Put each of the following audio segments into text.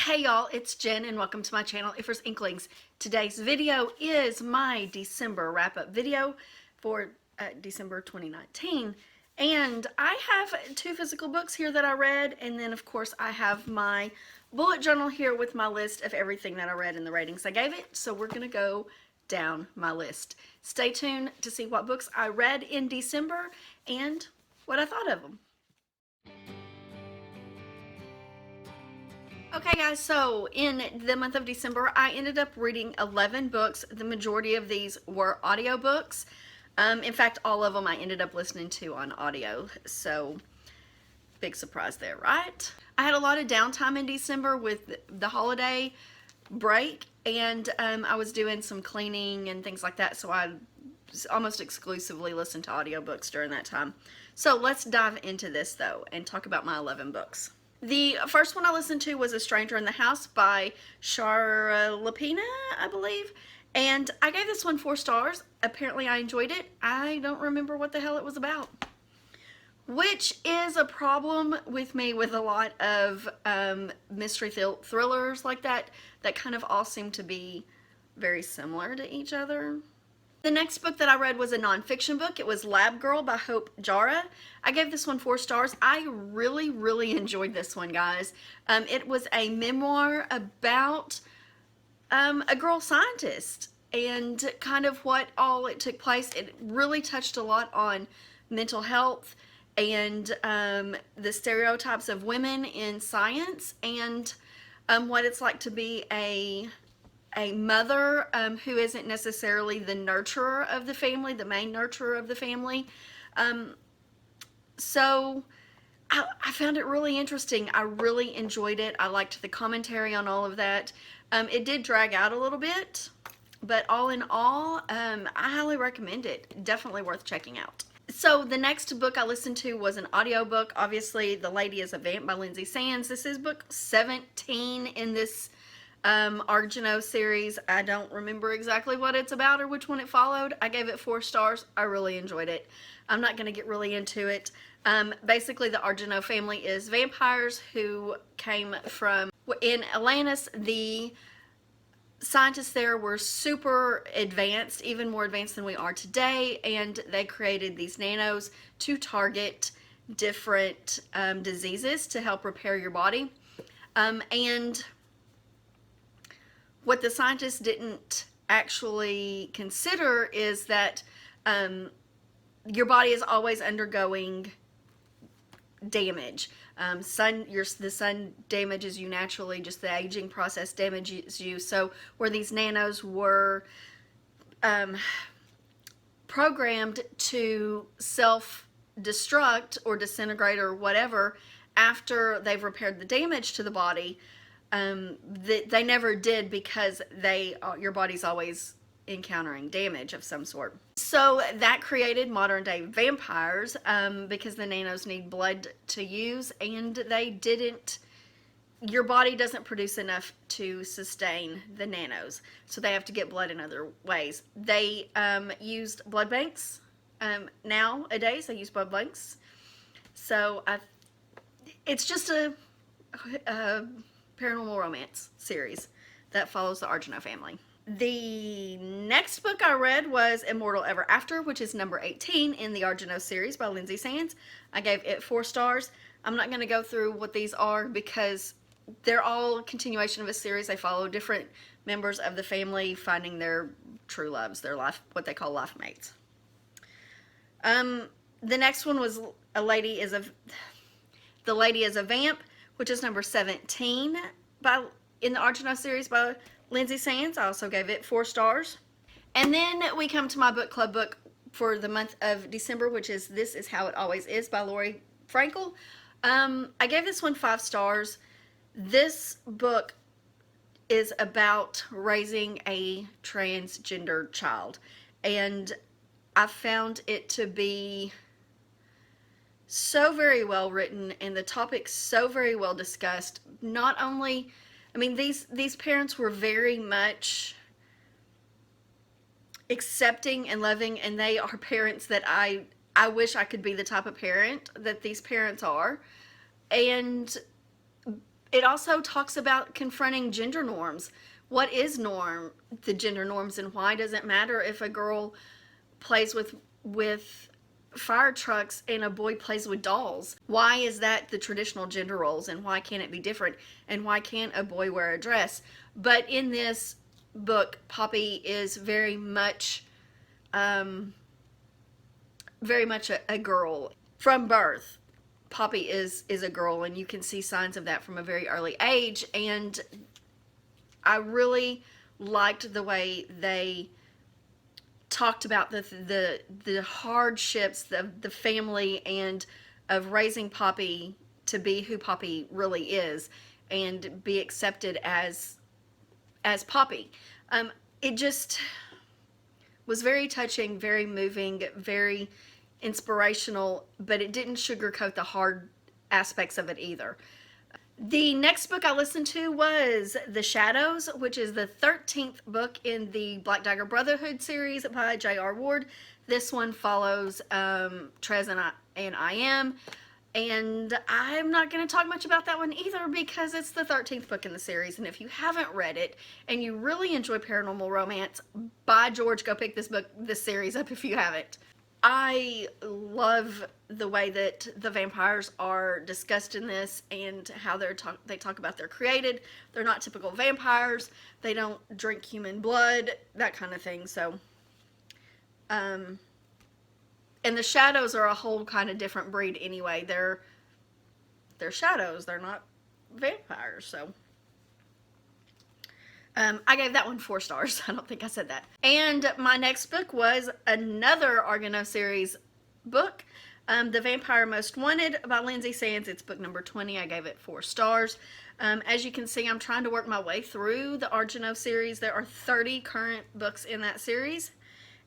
Hey y'all, it's Jen and welcome to my channel, Ifers Inklings. Today's video is my December wrap-up video for December 2019. And I have two physical books here that I read, and then of course I have my bullet journal here with my list of everything that I read and the ratings I gave it. So we're going to go down my list. Stay tuned to see what books I read in December and what I thought of them. Okay guys, so in the month of December, I ended up reading 11 books. The majority of these were audiobooks. In fact, all of them I ended up listening to on audio, so big surprise there, right? I had a lot of downtime in December with the holiday break, and I was doing some cleaning and things like that, so I almost exclusively listened to audiobooks during that time. So let's dive into this though and talk about my 11 books. The first one I listened to was A Stranger in the House by Shara Lapina, I believe. And I gave this one 4 stars. Apparently I enjoyed it. I don't remember what the hell it was about. Which is a problem with me with a lot of mystery thrillers like that. That kind of all seem to be very similar to each other. The next book that I read was a nonfiction book. It was Lab Girl by Hope Jara. I gave this one 4 stars. I really enjoyed this one, guys. It was a memoir about a girl scientist and kind of what all it took place. It really touched a lot on mental health and the stereotypes of women in science and what it's like to be a mother who isn't necessarily the nurturer of the family, the main nurturer of the family. So I found it really interesting. I really enjoyed it. I liked the commentary on all of that. It did drag out a little bit, but all in all, I highly recommend it. Definitely worth checking out. So the next book I listened to was an audiobook. Obviously, The Lady is a Vamp by Lindsay Sands. This is book 17 in this Argano series. I don't remember exactly what it's about or which one it followed. I gave it 4 stars. I really enjoyed it. I'm not going to get really into it. Basically, the Argano family is vampires who came from, in Atlantis, the scientists there were super advanced, even more advanced than we are today, and they created these nanos to target different diseases to help repair your body. And what the scientists didn't actually consider is that your body is always undergoing damage. The sun damages you naturally, just the aging process damages you. So where these nanos were programmed to self-destruct or disintegrate or whatever after they've repaired the damage to the body, they never did because your body's always encountering damage of some sort. So that created modern day vampires because the nanos need blood to use, and your body doesn't produce enough to sustain the nanos, so they have to get blood in other ways. They used blood banks. Nowadays they use blood banks. So it's just a paranormal romance series that follows the Argano family. The next book I read was Immortal Ever After, which is number 18 in the Argano series by Lindsay Sands. I gave it 4 stars. I'm not going to go through what these are because they're all a continuation of a series. They follow different members of the family finding their true loves, their life, what they call life mates. The next one was The Lady is a Vamp, which is number 17 in the Argano series by Lindsay Sands. I also gave it 4 stars. And then we come to my book club book for the month of December, which is This Is How It Always Is by Lori Frankel. I gave this one 5 stars. This book is about raising a transgender child, and I found it to be so very well written and the topic so very well discussed. Not only, I mean, these parents were very much accepting and loving, and they are parents that I wish I could be the type of parent that these parents are. And It also talks about confronting gender norms. What is the gender norms, and why does it matter if a girl plays with fire trucks and a boy plays with dolls? Why is that the traditional gender roles, and why can't it be different? And why can't a boy wear a dress? But in this book, Poppy is very much a girl from birth. Poppy is a girl, and you can see signs of that from a very early age. And I really liked the way they talked about the hardships of the family and of raising Poppy to be who Poppy really is and be accepted as Poppy. It just was very touching, very moving, very inspirational, but it didn't sugarcoat the hard aspects of it either. The next book I listened to was The Shadows, which is the 13th book in the Black Dagger Brotherhood series by J.R. Ward. This one follows Trez and I Am. And I'm not going to talk much about that one either because it's the 13th book in the series. And if you haven't read it and you really enjoy paranormal romance, by George, go pick this series up if you haven't. I love the way that the vampires are discussed in this and how they talk about they're created. They're not typical vampires. They don't drink human blood, that kind of thing. So, and the shadows are a whole kind of different breed anyway. They're shadows. They're not vampires. So, I gave that one 4 stars. I don't think I said that. And my next book was another Argano series book, The Vampire Most Wanted by Lindsay Sands. It's book number 20. I gave it 4 stars. As you can see, I'm trying to work my way through the Argano series. There are 30 current books in that series.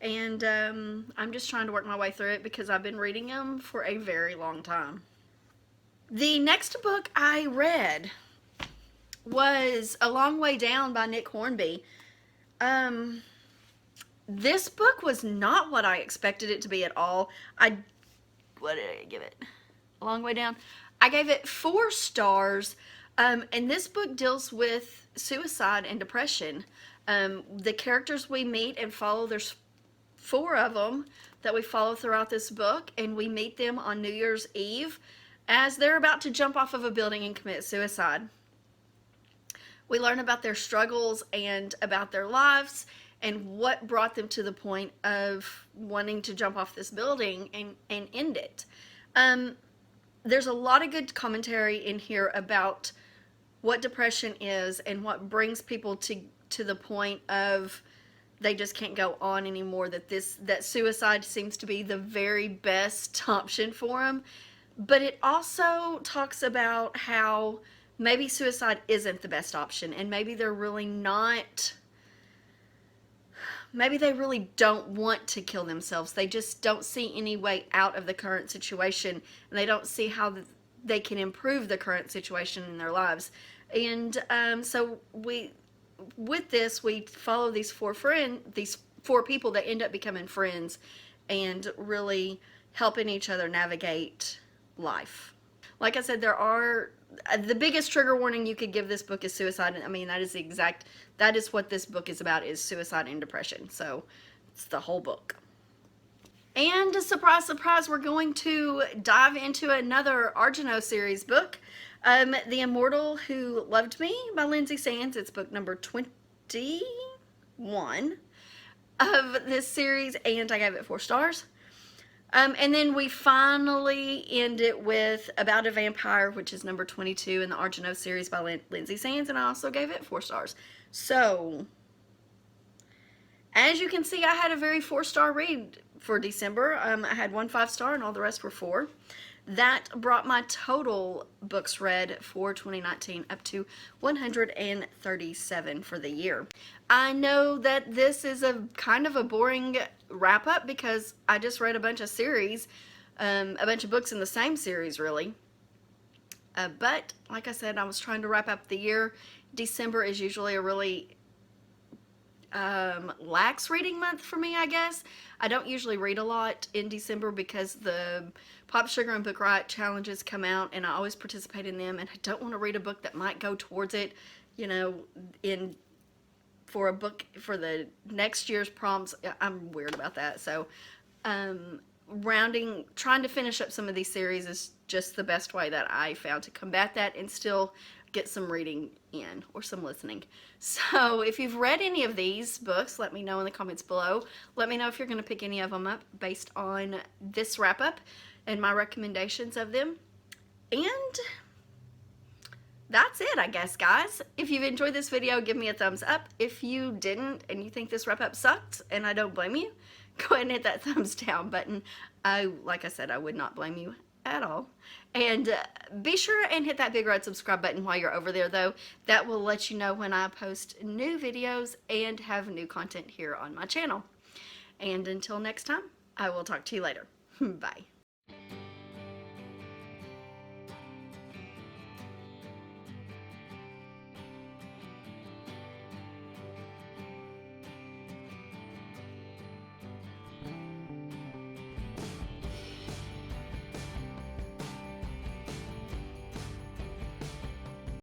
And I'm just trying to work my way through it because I've been reading them for a very long time. The next book I read was A Long Way Down by Nick Hornby. This book was not what I expected it to be at all. What did I give it? A Long Way Down? I gave it 4 stars. And this book deals with suicide and depression. The characters we meet and follow, there's 4 of them that we follow throughout this book, and we meet them on New Year's Eve as they're about to jump off of a building and commit suicide. We learn about their struggles and about their lives and what brought them to the point of wanting to jump off this building and end it. There's a lot of good commentary in here about what depression is and what brings people to the point of they just can't go on anymore, that suicide seems to be the very best option for them. But it also talks about how maybe suicide isn't the best option, and maybe they're really not, maybe they really don't want to kill themselves. They just don't see any way out of the current situation, and they don't see how they can improve the current situation in their lives. And so with this, we follow these 4 people that end up becoming friends and really helping each other navigate life. Like I said, the biggest trigger warning you could give this book is suicide. I mean, that is what this book is about, is suicide and depression. So it's the whole book. And surprise, surprise, we're going to dive into another Argano series book, The Immortal Who Loved Me by Lindsay Sands. It's book number 21 of this series, and I gave it 4 stars. And then we finally end it with About a Vampire, which is number 22 in the Argano series by Lindsay Sands, and I also gave it 4 stars. So, as you can see, I had a very 4-star read for December. I had 1 5-star and all the rest were 4. That brought my total books read for 2019 up to 137 for the year. I know that this is a kind of a boring wrap up because I just read a bunch of series, a bunch of books in the same series really. But like I said, I was trying to wrap up the year. December is usually a really lax reading month for me, I guess. I don't usually read a lot in December because the Pop Sugar and Book Riot challenges come out, and I always participate in them, and I don't want to read a book that might go towards it, you know, in for a book for the next year's prompts. I'm weird about that. So trying to finish up some of these series is just the best way that I found to combat that and still get some reading in or some listening. So if you've read any of these books, let me know in the comments below. Let me know if you're going to pick any of them up based on this wrap up and my recommendations of them. And that's it, I guess, guys. If you've enjoyed this video, give me a thumbs up. If you didn't and you think this wrap up sucked, and I don't blame you, go ahead and hit that thumbs down button. Like I said, I would not blame you at all. And be sure and hit that big red subscribe button while you're over there, though. That will let you know when I post new videos and have new content here on my channel. And until next time, I will talk to you later. Bye.